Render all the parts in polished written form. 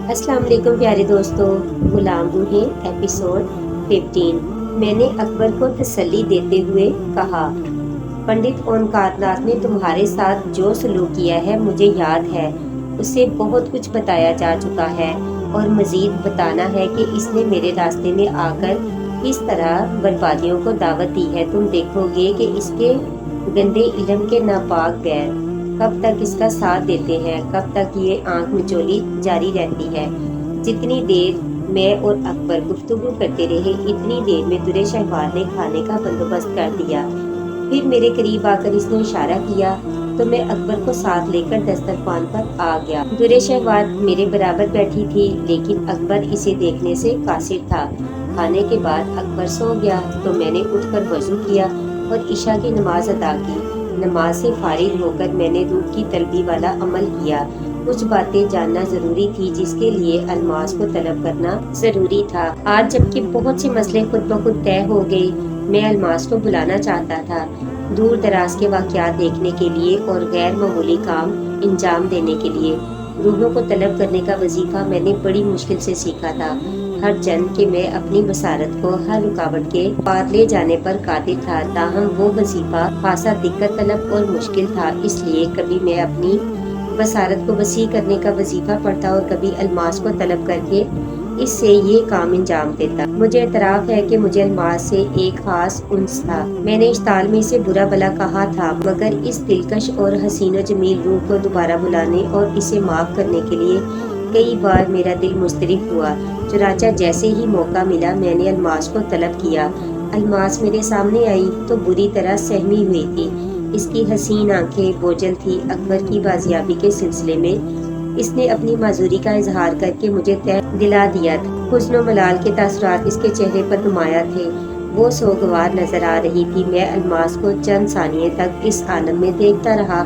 السلام علیکم پیارے دوستو، غلام روحیں ایپیسوڈ 15۔ میں نے اکبر کو تسلی دیتے ہوئے کہا، پنڈت اونکار ناتھ نے تمہارے ساتھ جو سلوک کیا ہے مجھے یاد ہے۔ اسے بہت کچھ بتایا جا چکا ہے اور مزید بتانا ہے کہ اس نے میرے راستے میں آ کر کس طرح بربادیوں کو دعوت دی ہے۔ تم دیکھو گے کہ اس کے گندے علم کے ناپاک پیر کب تک اس کا ساتھ دیتے ہیں، کب تک یہ آنکھ مچولی جاری رہتی ہے۔ جتنی دیر میں اور اکبر گفتگو کرتے رہے، اتنی دیر میں درِ شہوار نے کھانے کا بندوبست کر دیا۔ پھر میرے قریب آ کر اس نے اشارہ کیا تو میں اکبر کو ساتھ لے کر دسترخوان پر آ گیا۔ درِ شہوار میرے برابر بیٹھی تھی، لیکن اکبر اسے دیکھنے سے قاصر تھا۔ کھانے کے بعد اکبر سو گیا تو میں نے اٹھ کر وضو کیا اور عشاء کی نماز ادا کی۔ نماز سے فارغ ہو کر میں نے روح کی طلبی والا عمل کیا۔ کچھ باتیں جاننا ضروری تھی جس کے لیے الماس کو طلب کرنا ضروری تھا۔ آج جبکہ بہت سے مسئلے خود بخود طے ہو گئے، میں الماس کو بلانا چاہتا تھا، دور دراز کے واقعات دیکھنے کے لیے اور غیر معمولی کام انجام دینے کے لیے۔ روحوں کو طلب کرنے کا وظیفہ میں نے بڑی مشکل سے سیکھا تھا، ہر چند کہ میں اپنی بصارت کو ہر رکاوٹ کے پار لے جانے پر قادر تھا۔ تاہم وہ وظیفہ خاصا دقت طلب اور مشکل تھا، اس لیے کبھی میں اپنی بصارت کو وسیع کرنے کا وظیفہ پڑھتا اور کبھی الماس کو طلب کر کے اس سے یہ کام انجام دیتا۔ مجھے اعتراف ہے کہ مجھے الماس سے ایک خاص انس تھا۔ میں نے اشتعال میں اسے برا بھلا کہا تھا، مگر اس دلکش اور حسین و جمیل روح کو دوبارہ بلانے اور اسے معاف کرنے کے لیے کئی بار میرا دل مضطرب ہوا۔ چنانچہ جیسے ہی موقع ملا میں نے الماس کو طلب کیا۔ الماس میرے سامنے آئی تو بری طرح سہمی ہوئی تھی۔ اس کی حسین آنکھیں بوجھل تھی۔ اکبر کی بازیابی کے سلسلے میں اس نے اپنی معذوری کا اظہار کر کے مجھے طے دلا دیا تھا۔ حزن و ملال کے تاثرات اس کے چہرے پر نمایاں تھے، وہ سوگوار نظر آ رہی تھی۔ میں الماس کو چند ثانیے تک اس عالم میں دیکھتا رہا،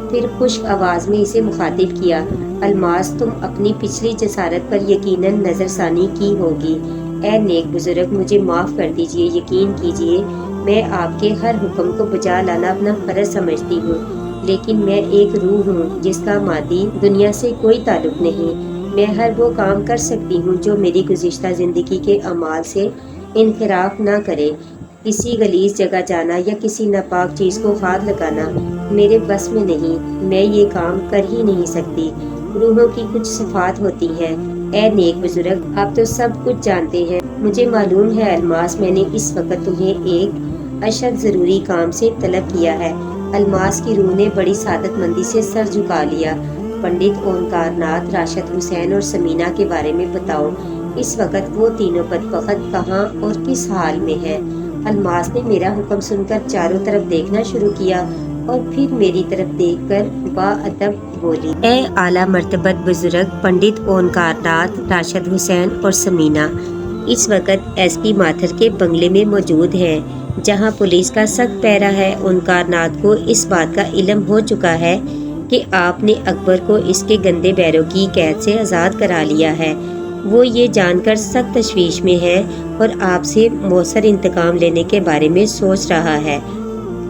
پھر خشک آواز میں اسے مخاطب کیا، الماس تم اپنی پچھلی جسارت پر یقیناً نظر ثانی کی ہوگی۔ اے نیک بزرگ، مجھے معاف کر دیجئے، یقین کیجئے میں آپ کے ہر حکم کو بجا لانا اپنا فرض سمجھتی ہوں، لیکن میں ایک روح ہوں جس کا مادی دنیا سے کوئی تعلق نہیں۔ میں ہر وہ کام کر سکتی ہوں جو میری گزشتہ زندگی کے اعمال سے انحراف نہ کرے۔ کسی غلیظ جگہ جانا یا کسی ناپاک چیز کو ہاتھ لگانا میرے بس میں نہیں، میں یہ کام کر ہی نہیں سکتی۔ روحوں کی کچھ صفات ہوتی ہیں۔ اے نیک بزرگ، آپ تو سب کچھ جانتے ہیں۔ مجھے معلوم ہے الماس، میں نے اس وقت تمہیں ایک اشد ضروری کام سے طلب کیا ہے۔ الماس کی روح نے بڑی سعادت مندی سے سر جھکا لیا۔ پنڈت اونکار ناتھ، راشد حسین اور سمینا کے بارے میں بتاؤ، اس وقت وہ تینوں بدبخت کہاں اور کس حال میں ہیں؟ الماس نے میرا حکم سن کر چاروں طرف دیکھنا شروع کیا اور پھر میری طرف دیکھ کر باادب بولی، اے اعلیٰ مرتبت بزرگ پنڈت اونکار ناتھ، راشد حسین اور سمینا اس وقت ایس پی ماتھر کے بنگلے میں موجود ہیں، جہاں پولیس کا سخت پہرا ہے۔ اونکار ناتھ کو اس بات کا علم ہو چکا ہے کہ آپ نے اکبر کو اس کے گندے پیروں کی قید سے آزاد کرا لیا ہے۔ وہ یہ جان کر سخت تشویش میں ہے اور آپ سے مؤثر انتقام لینے کے بارے میں سوچ رہا ہے۔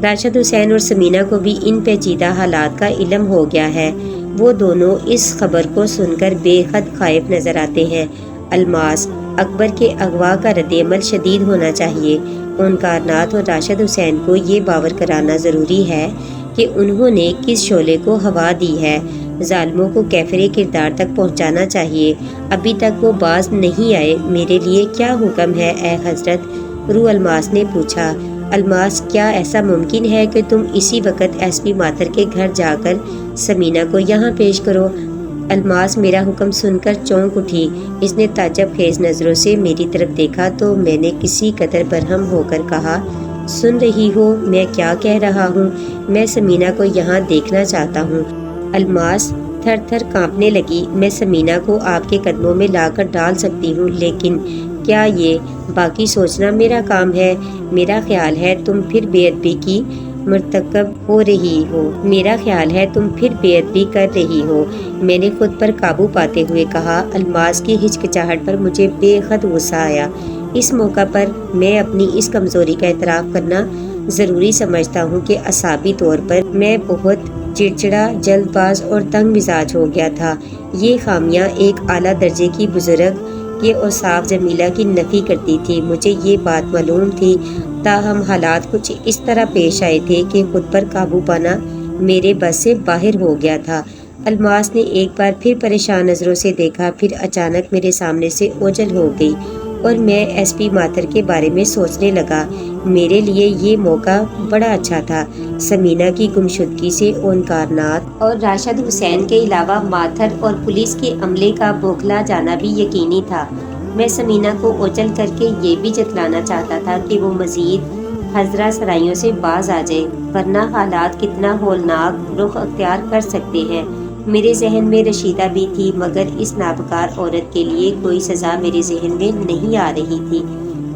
راشد حسین اور سمینا کو بھی ان پیچیدہ حالات کا علم ہو گیا ہے۔ وہ دونوں اس خبر کو سن کر بے حد خائف نظر آتے ہیں۔ الماس، اکبر کے اغوا کا رد عمل شدید ہونا چاہیے۔ اونکار ناتھ اور راشد حسین کو یہ باور کرانا ضروری ہے کہ انہوں نے کس شعلے کو ہوا دی ہے۔ ظالموں کو کیفر کردار تک پہنچانا چاہیے۔ ابھی تک وہ باز نہیں آئے۔ میرے لیے کیا حکم ہے اے حضرت؟ روح الماس نے پوچھا۔ الماس، کیا ایسا ممکن ہے کہ تم اسی وقت ایس پی ماتھر کے گھر جا کر سمینا کو یہاں پیش کرو؟ الماس میرا حکم سن کر چونک اٹھی۔ اس نے تعجب خیز نظروں سے میری طرف دیکھا تو میں نے کسی قدر برہم ہو کر کہا، سن رہی ہو میں کیا کہہ رہا ہوں؟ میں سمینا کو یہاں دیکھنا چاہتا ہوں۔ الماس تھر تھر کانپنے لگی۔ میں سمینا کو آپ کے قدموں میں لا کر ڈال سکتی ہوں، لیکن کیا یہ باقی سوچنا میرا کام ہے؟ میرا خیال ہے تم پھر بے ادبی کی مرتکب ہو رہی ہو۔ میرا خیال ہے تم پھر بے ادبی کر رہی ہو۔ میں نے خود پر قابو پاتے ہوئے کہا۔ الماس کی ہچکچاہٹ پر مجھے بے حد غصہ آیا۔ اس موقع پر میں اپنی اس کمزوری کا اعتراف کرنا ضروری سمجھتا ہوں کہ اعصابی طور پر میں بہت چڑچڑا، جلد باز اور تنگ مزاج ہو گیا تھا۔ یہ خامیاں ایک اعلیٰ درجے کی بزرگ کے اوصاف جمیلہ کی نفی کرتی تھی۔ مجھے یہ بات معلوم تھی، تاہم حالات کچھ اس طرح پیش آئے تھے کہ خود پر قابو پانا میرے بس سے باہر ہو گیا تھا۔ الماس نے ایک بار پھر پریشان نظروں سے دیکھا، پھر اچانک میرے سامنے سے اوجھل ہو گئی اور میں ایس پی ماتھر کے بارے میں سوچنے لگا۔ میرے لیے یہ موقع بڑا اچھا تھا۔ سمینہ کی گمشدگی سے اوانکار ناتھ اور راشد حسین کے علاوہ ماتھر اور پولیس کے عملے کا بوکھلا جانا بھی یقینی تھا۔ میں سمینہ کو اوجھل کر کے یہ بھی جتلانا چاہتا تھا کہ وہ مزید حضرہ سرائیوں سے باز آ جائے، ورنہ حالات کتنا ہولناک رخ اختیار کر سکتے ہیں۔ میرے ذہن میں رشیدہ بھی تھی، مگر اس نابکار عورت کے لیے کوئی سزا میرے ذہن میں نہیں آ رہی تھی۔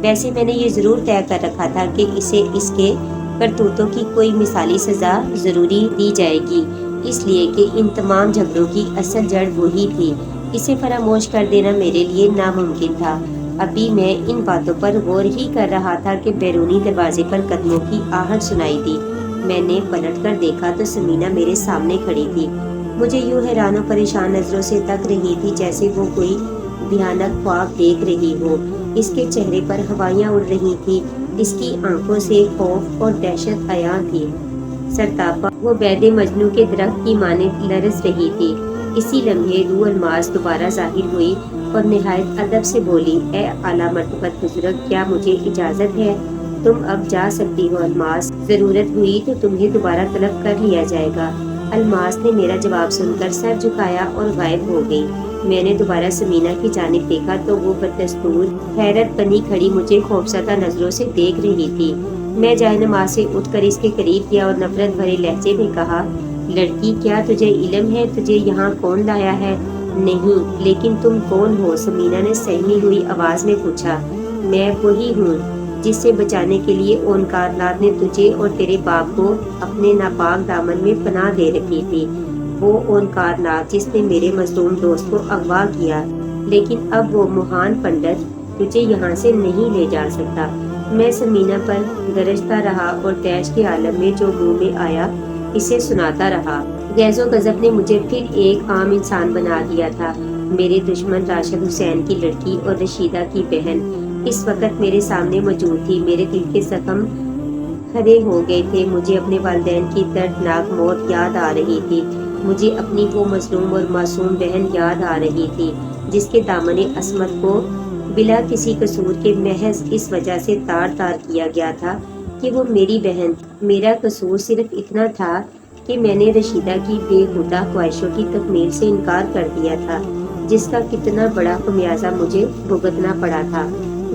ویسے میں نے یہ ضرور طے کر رکھا تھا کہ اسے اس کے کرتوتوں کی کوئی مثالی سزا ضروری دی جائے گی، اس لیے کہ ان تمام جھگڑوں کی اصل جڑ وہی تھی۔ اسے فراموش کر دینا میرے لیے ناممکن تھا۔ ابھی میں ان باتوں پر غور ہی کر رہا تھا کہ بیرونی دروازے پر قدموں کی آہٹ سنائی دی۔ میں نے پلٹ کر دیکھا تو سمینہ میرے سامنے کھڑی تھی۔ مجھے یوں حیران و پریشان نظروں سے تک رہی تھی جیسے وہ کوئی بھیانک خواب دیکھ رہی ہو۔ اس کے چہرے پر ہوائیاں اڑ رہی تھی، اس کی آنکھوں سے خوف اور دہشت عیاں تھی۔ سرتاپا وہ بید مجنوں کے درخت کی مانند لرز رہی تھی۔ اسی لمحے روح الماس دوبارہ ظاہر ہوئی اور نہایت ادب سے بولی، اے اعلیٰ مرتبت بزرگ، کیا مجھے اجازت ہے؟ تم اب جا سکتی ہو الماس، ضرورت ہوئی تو تمہیں دوبارہ طلب کر لیا جائے گا۔ الماس نے میرا جواب سن کر سر جھکایا اور غائب ہو گئی۔ میں نے دوبارہ سمینہ کی جانب دیکھا تو وہ بدستور حیرت بنی کھڑی مجھے خوفزدہ نظروں سے دیکھ رہی تھی۔ میں جائے نماز سے اٹھ کر اس کے قریب گیا اور نفرت بھرے لہجے میں کہا، لڑکی، کیا تجھے علم ہے تجھے یہاں کون لایا ہے؟ نہیں، لیکن تم کون ہو؟ سمینہ نے سہمی ہوئی آواز میں پوچھا۔ میں وہی ہوں جس سے بچانے کے لیے اوانکار ناتھ نے تجھے اور تیرے باپ کو اپنے ناپاک دامن میں پناہ دے رکھی تھی۔ وہ اوانکار ناتھ جس نے میرے مظلوم دوست کو اغوا کیا، لیکن اب وہ مہان پنڈت تجھے یہاں سے نہیں لے جا سکتا۔ میں سمینہ پر گرجتا رہا اور طیش کے عالم میں جو منہ میں آیا اسے سناتا رہا۔ غیظ و غضب نے مجھے پھر ایک عام انسان بنا دیا تھا۔ میرے دشمن راشد حسین کی لڑکی اور رشیدہ کی بہن اس وقت میرے سامنے موجود تھی۔ میرے دل کے زخم کھڑے ہو گئے تھے۔ مجھے اپنے والدین کی دردناک موت یاد آ رہی تھی۔ مجھے اپنی وہ مظلوم اور معصوم بہن یاد آ رہی تھی جس کے دامن عصمت کو بلا کسی قصور کے محض اس وجہ سے تار تار کیا گیا تھا کہ وہ میری بہن تھی۔ میرا قصور صرف اتنا تھا کہ میں نے رشیدہ کی بے ہودہ خواہشوں کی تکمیل سے انکار کر دیا تھا، جس کا کتنا بڑا خمیازہ مجھے بھگتنا پڑا تھا۔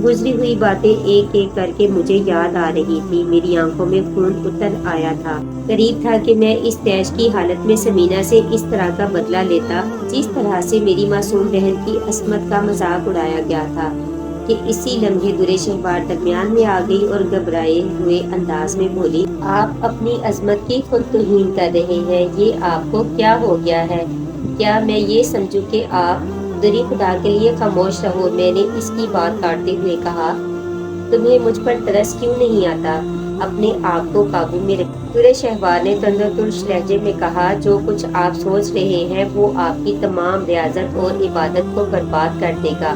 گزری ہوئی باتیں ایک ایک کر کے مجھے یاد آ رہی تھی۔ میری آنکھوں میں خون اتر آیا تھا۔ قریب تھا کہ میں اس طیش کی حالت میں سمینہ سے اس طرح کا بدلہ لیتا جس طرح سے میری معصوم بہن کی عصمت کا مذاق اڑایا گیا تھا، کہ اسی لمحے درِ شہوار درمیان میں آ گئی اور گھبرائے ہوئے انداز میں بولی، آپ اپنی عظمت کی خود توہین کر رہے ہیں۔ یہ آپ کو کیا ہو گیا ہے؟ کیا میں یہ سمجھوں کہ آپ دری خدا کے لیے خاموش رہو؟ میں نے اس کی بات کاٹتے ہوئے کہا، تمہیں مجھ پر ترس کیوں نہیں آتا؟ اپنے آپ کو قابو میں رکھیں۔ درِ شہوار نے تندرترش لہجے میں کہا، جو کچھ آپ سوچ رہے ہیں وہ آپ کی تمام ریاضت اور عبادت کو برباد کر دے گا۔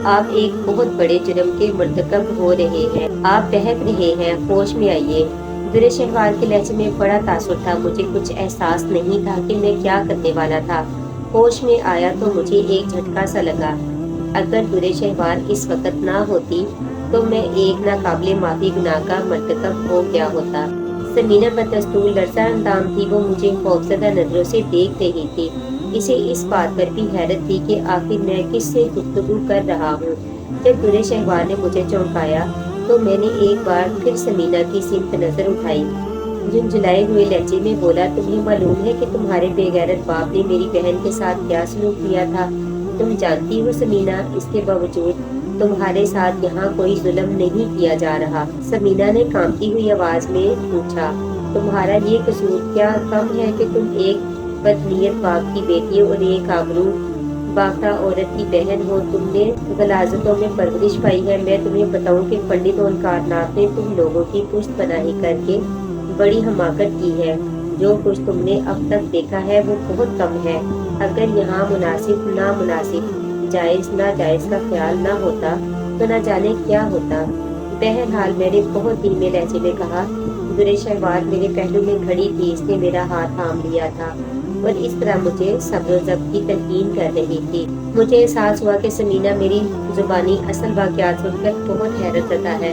آپ ایک بہت بڑے جرم کے مرتکب ہو رہے ہیں۔ آپ بہک رہے ہیں، ہوش میں آئیے۔ درِ شہوار کے لہجے میں بڑا تاثر تھا۔ مجھے کچھ احساس نہیں تھا کہ میں کیا کرنے والا تھا۔ ہوش میں آیا تو مجھے ایک جھٹکا سا لگا۔ اگر درِ شہوار اس وقت نہ ہوتی تو میں ایک ناقابل معافی گناہ کا مرتکب ہو گیا ہوتا۔ سمینہ بدستور لرزہ اندام تھی۔ وہ مجھے خوفزدہ نظروں سے دیکھ رہی تھی۔ اسے اس بات پر بھی حیرت تھی کہ آخر میں کس سے گفتگو کر رہا ہوں۔ جب درِ شہوار نے مجھے چونکایا تو میں نے ایک بار پھر سمینہ کی سمت نظر اٹھائی۔ جھنجھلائے ہوئے لہجے میں بولا، تمہیں معلوم ہے کہ تمہارے بے غیرت باپ نے میری بہن کے ساتھ کیا سلوک کیا تھا؟ تم جانتی ہو سمینہ، اس کے باوجود تمہارے ساتھ یہاں کوئی ظلم نہیں کیا جا رہا۔ سمینہ نے کانپتی ہوئی آواز میں پوچھا، تمہارا یہ قصور کیا کم ہے کہ تم ایک بدنیت باپ کی بیٹی اور ایک آبرو باختہ عورت کی بہن ہو؟ تم نے غلاظتوں میں پرورش پائی ہے۔ میں تمہیں بتاؤں کہ پنڈت اوانکار ناتھ نے تم لوگوں کی پشت پناہی کر کے بڑی حماقت کی ہے۔ جو کچھ تم نے اب تک دیکھا ہے وہ بہت کم ہے۔ اگر یہاں مناسب نامناسب جائز ناجائز کا خیال نہ ہوتا تو نہ جانے کیا ہوتا۔ بہرحال میں نے بہت دھیمے لہجے میں کہا، درِ شہوار میرے پہلو میں کھڑی تھی، اس نے میرا ہاتھ تھام لیا تھا اور اس طرح مجھے صبر و ضبط کی تلقین کر رہی تھی۔ مجھے احساس ہوا کہ سمینہ میری زبانی اصل واقعات سن کر بہت حیرت زدہ ہے۔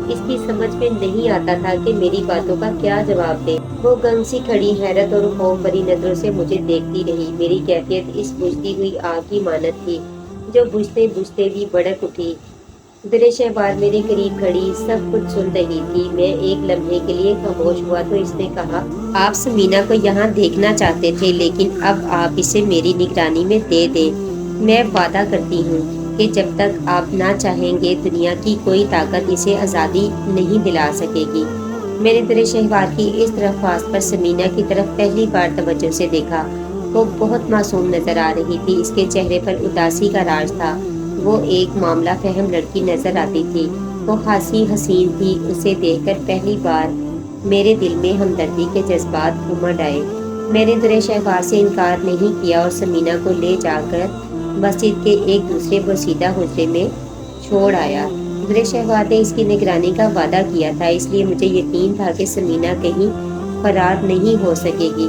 اس کی سمجھ میں نہیں آتا تھا کہ میری باتوں کا کیا جواب دے۔ وہ گنگ سی کھڑی حیرت اور خوف بھری نظروں سے مجھے دیکھتی رہی۔ میری کیفیت اس بجھتی ہوئی آگ کی مانند تھی جو بجھتے بجھتے بھی بھڑک اٹھی۔ درِ شہوار میرے قریب کھڑی سب کچھ سن رہی تھی۔ میں ایک لمحے کے لیے خاموش ہوا تو اس نے کہا، آپ سمینہ کو یہاں دیکھنا چاہتے تھے، لیکن اب آپ اسے میری نگرانی میں دے دیں۔ میں وعدہ کرتی ہوں کہ جب تک آپ نہ چاہیں گے دنیا کی کوئی طاقت اسے آزادی نہیں دلا سکے گی۔ میں نے درِ شہوار کی اس درخواست پر سمینہ کی طرف پہلی بار توجہ سے دیکھا۔ وہ بہت معصوم نظر آ رہی تھی، اس کے چہرے پر اداسی کا راج تھا۔ وہ ایک معاملہ فہم لڑکی نظر آتی تھی۔ وہ خاصی حسین تھی۔ اسے دیکھ کر پہلی بار میرے دل میں ہمدردی کے جذبات امڈ آئے۔ میں نے درِ شہوار سے انکار نہیں کیا اور سمینہ کو لے جا کر مسجد کے ایک دوسرے بوسیدہ حجرے میں چھوڑ آیا۔ درِ شہوار نے اس کی نگرانی کا وعدہ کیا تھا، اس لیے مجھے یقین تھا کہ سمینہ کہیں فرار نہیں ہو سکے گی۔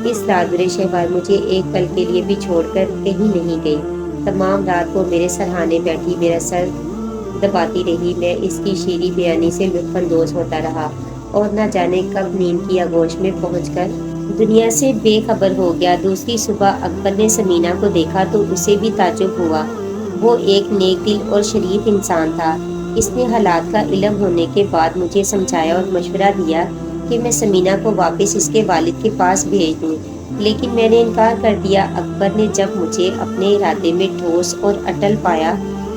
اس رات درِ شہوار مجھے ایک پل کے لیے بھی چھوڑ کر کہیں نہیں گئی۔ تمام رات وہ میرے سرہانے بیٹھی میرا سر دباتی رہی۔ میں اس کی شیریں بیانی سے لطف اندوز ہوتا رہا اور نہ جانے کب نیند کی آغوش میں پہنچ کر دنیا سے بے خبر ہو گیا۔ دوسری صبح اکبر نے سمینہ کو دیکھا تو اسے بھی تعجب ہوا۔ وہ ایک نیک دل اور شریف انسان تھا۔ اس نے حالات کا علم ہونے کے بعد مجھے سمجھایا اور مشورہ دیا کہ میں سمینہ کو واپس اس کے والد کے پاس بھیج دوں، لیکن میں نے انکار کر دیا۔ اکبر نے جب مجھے اپنے ارادے میں ٹھوس اور اٹل پایا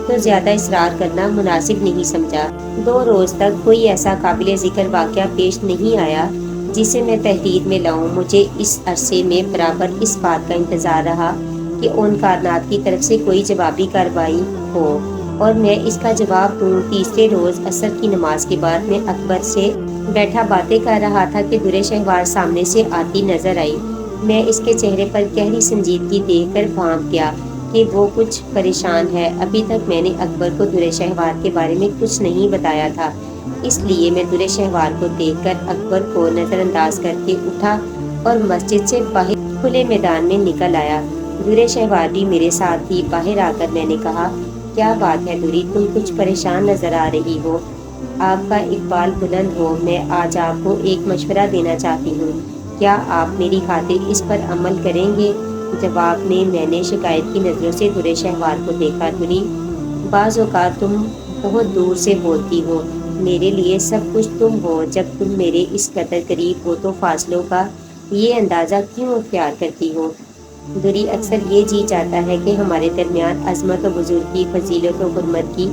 تو زیادہ اصرار کرنا مناسب نہیں سمجھا۔ 2 روز تک کوئی ایسا قابل ذکر واقعہ پیش نہیں آیا جسے میں تحریر میں لاؤں۔ مجھے اس عرصے میں برابر اس بات کا انتظار رہا کہ ان کائنات کی طرف سے کوئی جوابی کارروائی ہو اور میں اس کا جواب دوں۔ تیسرے روز عصر کی نماز کے بعد میں اکبر سے بیٹھا باتیں کر رہا تھا کہ درِ شہوار سامنے سے آتی نظر آئی۔ میں اس کے چہرے پر گہری سنجیدگی دیکھ کر بھانپ گیا کہ وہ کچھ پریشان ہے۔ ابھی تک میں نے اکبر کو درِ شہوار کے بارے میں کچھ نہیں بتایا تھا، اس لیے میں درِ شہوار کو دیکھ کر اکبر کو نظر انداز کر کے اٹھا اور مسجد سے باہر کھلے میدان میں نکل آیا۔ درِ شہوار بھی میرے ساتھ تھی۔ باہر آ کر میں نے کہا، کیا بات ہے دری، تم کچھ پریشان نظر آ رہی ہو؟ آپ کا اقبال بلند ہو۔ میں آج آپ کو ایک مشورہ دینا چاہتی ہوں، کیا آپ میری خاطر اس پر عمل کریں گے؟ جواب میں نے شکایت کی نظروں سے درِ شہوار کو دیکھا۔ دری، بعض اوقات تم بہت دور سے بولتی ہو، میرے لیے سب کچھ تم ہو۔ جب تم میرے اس قدر قریب ہو تو فاصلوں کا یہ اندازہ کیوں اختیار کرتی ہو؟ دری، اکثر یہ جی چاہتا ہے کہ ہمارے درمیان عظمت و بزرگی، فضیلت و حرمت کی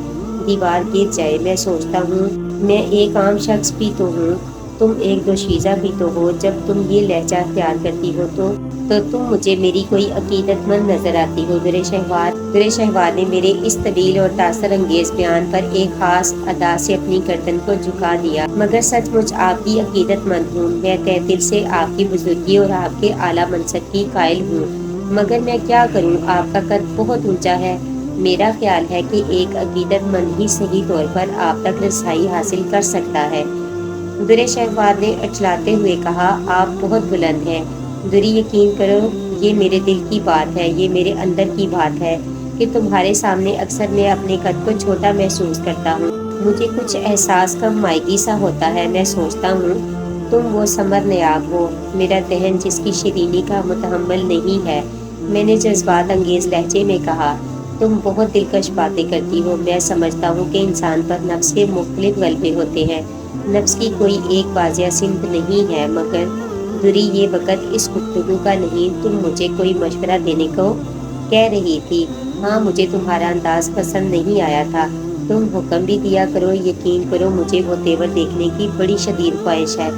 دیوار گر جائے۔ میں سوچتا ہوں میں ایک عام شخص بھی تو ہوں، تم ایک دوشیزہ بھی تو ہو۔ جب تم یہ لہجہ اختیار کرتی ہو تو تم مجھے میری کوئی عقیدت مند نظر آتی ہو۔ درِ شہوار نے میرے اس طویل اور تاثر انگیز بیان پر ایک خاص ادا سے اپنی گردن کو جھکا دیا۔ مگر سچ مچ آپ کی عقیدت مند ہوں، میں تہ دل سے آپ کی بزرگی اور آپ کے اعلیٰ منصب کی قائل ہوں، مگر میں کیا کروں؟ آپ کا قد بہت اونچا ہے۔ میرا خیال ہے کہ ایک عقیدت مند ہی صحیح طور پر آپ تک رسائی حاصل کر سکتا ہے۔ درِ شہوار نے اٹھلاتے ہوئے کہا، آپ بہت بلند ہیں دری، یقین کرو یہ میرے دل کی بات ہے، یہ میرے اندر کی بات ہے کہ تمہارے سامنے اکثر میں اپنے قد کو چھوٹا محسوس کرتا ہوں۔ مجھے کچھ احساس کم مائگی سا ہوتا ہے۔ میں سوچتا ہوں تم وہ ثمر نیاب ہو، میرا دہن جس کی شیرینی کا متحمل نہیں ہے۔ میں نے جذبات انگیز لہجے میں کہا، تم بہت دلکش باتیں کرتی ہو۔ میں سمجھتا ہوں کہ انسان پر نفس کے مختلف غلبے ہوتے ہیں، نفس کی کوئی ایک واضح سمت نہیں ہے، مگر دری یہ وقت اس گفتگو کا نہیں۔ تم مجھے کوئی مشورہ دینے کو کہہ رہی تھی۔ ہاں، مجھے تمہارا انداز پسند نہیں آیا تھا۔ تم حکم بھی دیا کرو، یقین کرو مجھے وہ تیور دیکھنے کی بڑی شدید خواہش ہے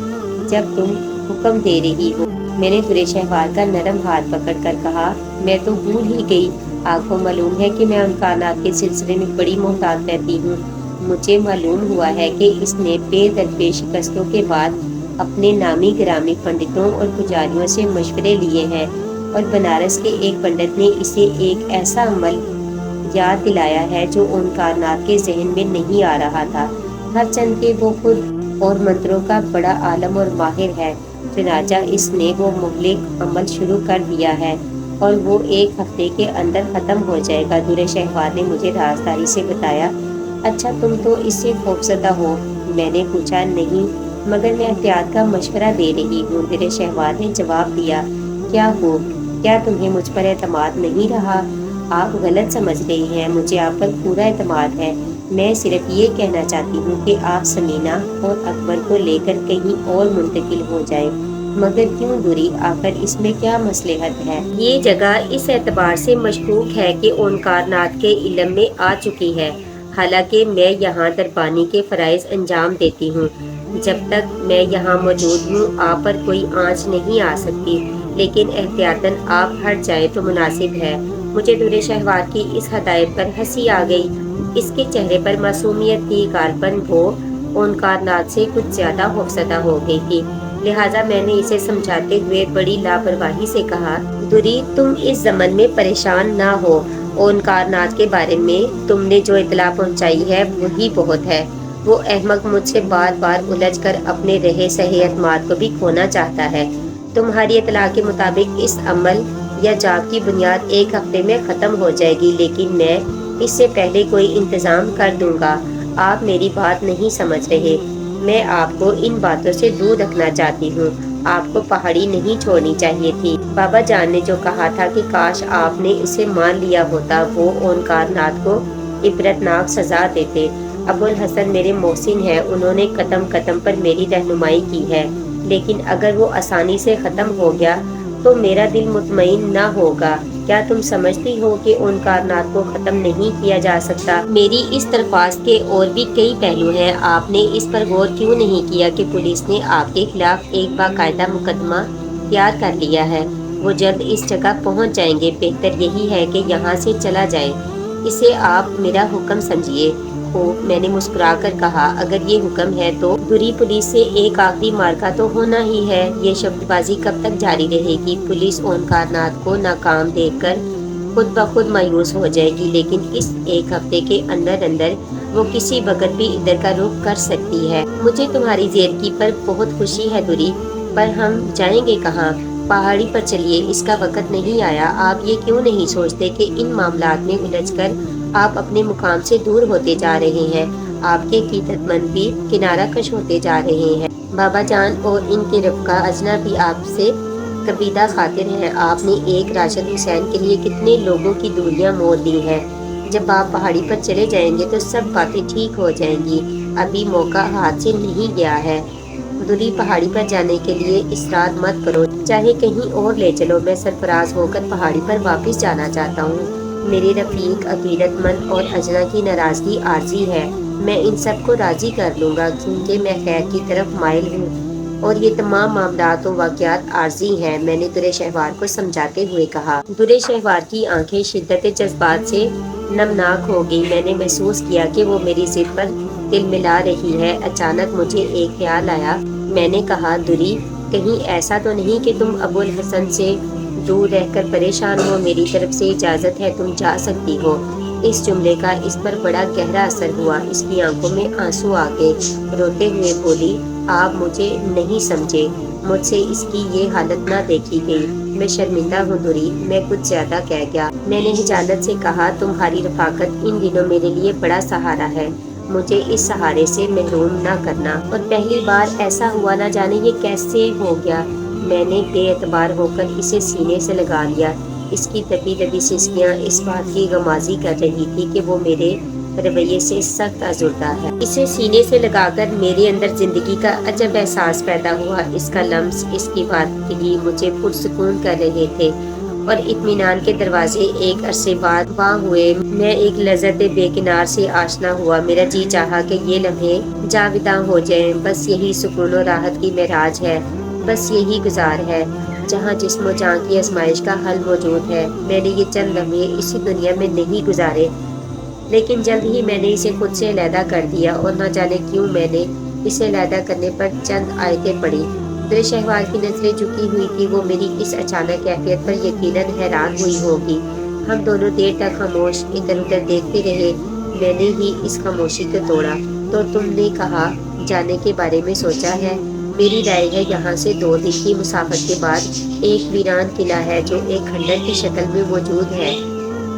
جب تم حکم دے رہی ہو۔ میں نے درِ شہوار کا نرم ہاتھ پکڑ کر کہا، میں تو بھول ہی گئی، آپ کو معلوم ہے کہ میں ان کائنات کے سلسلے میں بڑی محتاط رہتی ہوں۔ مجھے معلوم ہوا ہے کہ اس نے بے درپے شکستوں کے بعد اپنے نامی گرامی پنڈتوں اور پجاریوں سے مشورے لیے ہیں اور بنارس کے ایک پنڈت نے اسے ایک ایسا عمل یاد دلایا ہے جو اومکارناتھ کے ذہن میں نہیں آ رہا تھا۔ ہر چند کے وہ خود اور منتروں کا بڑا عالم اور ماہر ہے، چنانچہ اس نے وہ مہلک عمل شروع کر دیا ہے اور وہ 1 ہفتے کے اندر ختم ہو جائے گا۔ دورے شہوار نے مجھے رازداری سے بتایا۔ اچھا، تم تو اس سے خوفزدہ ہو؟ میں نے پوچھا۔ نہیں، مگر میں احتیاط کا مشورہ دے رہی ہوں، دورے شہوار نے جواب دیا۔ کیا تمہیں مجھ پر اعتماد نہیں رہا؟ آپ غلط سمجھ رہی ہیں، مجھے آپ پر پورا اعتماد ہے۔ میں صرف یہ کہنا چاہتی ہوں کہ آپ سمینہ اور اکبر کو لے کر کہیں اور منتقل ہو جائیں۔ مگر کیوں دوری؟ آخر اس میں کیا مصلحت ہے؟ یہ جگہ اس اعتبار سے مشکوک ہے کہ اومکارناتھ کے علم میں آ چکی ہے، حالانکہ میں یہاں دربانی کے فرائض انجام دیتی ہوں۔ جب تک میں یہاں موجود ہوں آپ پر کوئی آنچ نہیں آ سکتی، لیکن احتیاطاً آپ ہٹ جائیں تو مناسب ہے۔ مجھے دورے شہوار کی اس ہدایت پر ہنسی آ گئی۔ اس کے چہرے پر معصومیت کی غالباً وہ اومکارناتھ سے کچھ زیادہ خوفزدہ ہو گئی تھی، لہٰذا میں نے اسے سمجھاتے ہوئے بڑی لاپرواہی سے کہا، دوری تم اس ضمن میں پریشان نہ ہو، اومکارناتھ کے بارے میں تم نے جو اطلاع پہنچائی ہے وہی بہت ہے۔ وہ احمق مجھ سے بار بار الجھ کر اپنے رہے سہے اعتماد کو بھی کھونا چاہتا ہے۔ تمہاری اطلاع کے مطابق اس عمل یا جاب کی بنیاد 1 ہفتے میں ختم ہو جائے گی، لیکن میں اس سے پہلے کوئی انتظام کر دوں گا۔ آپ میری بات نہیں سمجھ رہے۔ میں آپ کو ان باتوں سے دور رکھنا چاہتی ہوں۔ آپ کو پہاڑی نہیں چھوڑنی چاہیے تھی۔ بابا جان نے جو کہا تھا کہ کاش آپ نے اسے مان لیا ہوتا، وہ اومکارناتھ کو عبرتناک سزا دیتے۔ ابوالحسن میرے محسن ہیں، انہوں نے قدم قدم پر میری رہنمائی کی ہے، لیکن اگر وہ آسانی سے ختم ہو گیا تو میرا دل مطمئن نہ ہوگا۔ کیا تم سمجھتی ہو کہ اومکارناتھ کو ختم نہیں کیا جا سکتا؟ میری اس درخواست کے اور بھی کئی پہلو ہیں۔ آپ نے اس پر غور کیوں نہیں کیا کہ پولیس نے آپ کے خلاف ایک باقاعدہ مقدمہ تیار کر لیا ہے؟ وہ جلد اس جگہ پہنچ جائیں گے۔ بہتر یہی ہے کہ یہاں سے چلا جائے۔ اسے آپ میرا حکم سمجھیے۔ میں نے مسکرا کر کہا، اگر یہ حکم ہے تو دوری پولیس سے ایک آخری معرکہ تو ہونا ہی ہے۔ یہ شبد بازی کب تک جاری رہے گی؟ پولیس اومکارناتھ کو ناکام دیکھ کر خود بخود مایوس ہو جائے گی، لیکن اس 1 ہفتے کے اندر اندر وہ کسی وقت بھی ادھر کا رخ کر سکتی ہے۔ مجھے تمہاری زیرکی پر بہت خوشی ہے دوری، پر ہم جائیں گے کہاں؟ پہاڑی پر چلیے، اس کا وقت نہیں آیا۔ آپ یہ کیوں نہیں سوچتے کہ ان معاملات میں الجھ کر آپ اپنے مقام سے دور ہوتے جا رہے ہیں؟ آپ کے عقیدت مند بھی کنارہ کش ہوتے جا رہے ہیں۔ بابا جان اور ان کے رفقا اجنا بھی آپ سے کبیدہ خاطر ہیں۔ آپ نے ایک راشد حسین کے لیے کتنے لوگوں کی دوریاں موڑ دی ہیں۔ جب آپ پہاڑی پر چلے جائیں گے تو سب باتیں ٹھیک ہو جائیں گی۔ ابھی موقع ہاتھ سے نہیں گیا ہے۔ دوری پہاڑی پر جانے کے لیے اصرار مت کرو، چاہے کہیں اور لے چلو۔ میں سرفراز ہو کر پہاڑی پر واپس جانا چاہتا ہوں۔ میرے رفیق عقیدت مند اور اجنا کی ناراضگی عارضی ہے۔ میں ان سب کو راضی کر لوں گا، کیونکہ میں خیر کی طرف مائل ہوں اور یہ تمام معاملات و واقعات عارضی ہیں، میں نے دورے شہوار کو سمجھاتے ہوئے کہا۔ دورے شہوار کی آنکھیں شدت جذبات سے نمناک ہو گئی۔ میں نے محسوس کیا کہ وہ میری ضد پر دل ملا رہی ہے۔ اچانک مجھے ایک خیال آیا۔ میں نے کہا، دوری کہیں ایسا تو نہیں کہ تم ابوالحسن سے دور رہ کر پریشان ہو؟ میری طرف سے اجازت ہے، تم جا سکتی ہو۔ اس جملے کا اس پر بڑا گہرا اثر ہوا۔ اس کی آنکھوں میں آنسو آ گئے۔ روتے ہوئے بولی، آپ مجھے نہیں سمجھے، مجھ سے اس کی یہ حالت نہ دیکھی گئی۔ میں شرمندہ ہوں دوری، میں کچھ زیادہ کہہ گیا۔ میں نے حجالت سے کہا، تمہاری رفاقت ان دنوں میرے لیے بڑا سہارا ہے، مجھے اس سہارے سے محروم نہ کرنا۔ اور پہلی بار ایسا ہوا، نہ جانے یہ کیسے ہو گیا۔ میں نے بے اعتبار ہو کر اسے سینے سے لگا لیا۔ اس کی دبی دبی سسکیاں اس بات کی غمازی کر رہی تھی کہ وہ میرے رویے سے سخت آزردہ ہے۔ اسے سینے سے لگا کر میرے اندر زندگی کا عجب احساس پیدا ہوا۔ اس کا لمس، اس کی وادگی مجھے پرسکون کر رہے تھے اور اطمینان کے دروازے ایک عرصے بعد واں ہوئے۔ میں ایک لذت بے کنار سے آشنا ہوا۔ میرا جی چاہا کہ یہ لمحے جاوداں ہو جائیں۔ بس یہی سکون و راحت کی معراج ہے، بس یہی گزار ہے جہاں جسم و جان کی آزمائش کا حل موجود ہے۔ میں نے یہ چند لمحے اسی دنیا میں نہیں گزارے، لیکن جلد ہی میں نے اسے خود سے علیحدہ کر دیا، اور نہ جانے کیوں میں نے اسے علیحدہ کرنے پر چند آیتیں پڑھی۔ در شہوار کی نظریں جھکی ہوئی تھی، وہ میری اس اچانک کیفیت پر یقیناً حیران ہوئی ہوگی۔ ہم دونوں دیر تک خاموش ادھر ادھر دیکھتے رہے۔ میں نے ہی اس خاموشی کو توڑا۔ تو تم نے کہاں جانے کے بارے میں سوچا ہے؟ میری رائے ہے یہاں سے 2 دن کی مسافت کے بعد ایک ویران قلعہ ہے جو ایک کھنڈر کی شکل میں موجود ہے۔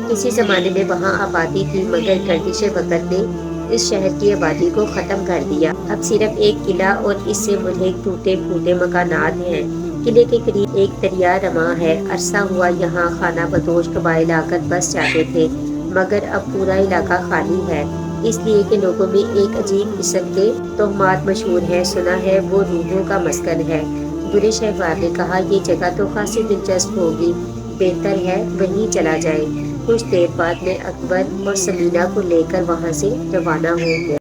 کسی زمانے میں وہاں آبادی تھی، مگر گردش وقت نے اس شہر کی آبادی کو ختم کر دیا۔ اب صرف ایک قلعہ اور اس سے ملحق ٹوٹے پھوٹے مکانات ہیں۔ قلعے کے قریب ایک دریا رواں ہے۔ عرصہ ہوا یہاں خانہ بدوش قبائل آ کر بس جاتے تھے، مگر اب پورا علاقہ خالی ہے، اس لیے کہ لوگوں میں ایک عجیب قسم کے توہمات مشہور ہیں۔ سنا ہے وہ روحوں کا مسکن ہے۔ در شہوار نے کہا، یہ جگہ تو خاصی دلچسپ ہوگی، بہتر ہے وہیں چلا جائے۔ کچھ دیر بعد میں اکبر اور سمینا کو لے کر وہاں سے روانہ ہو گیا۔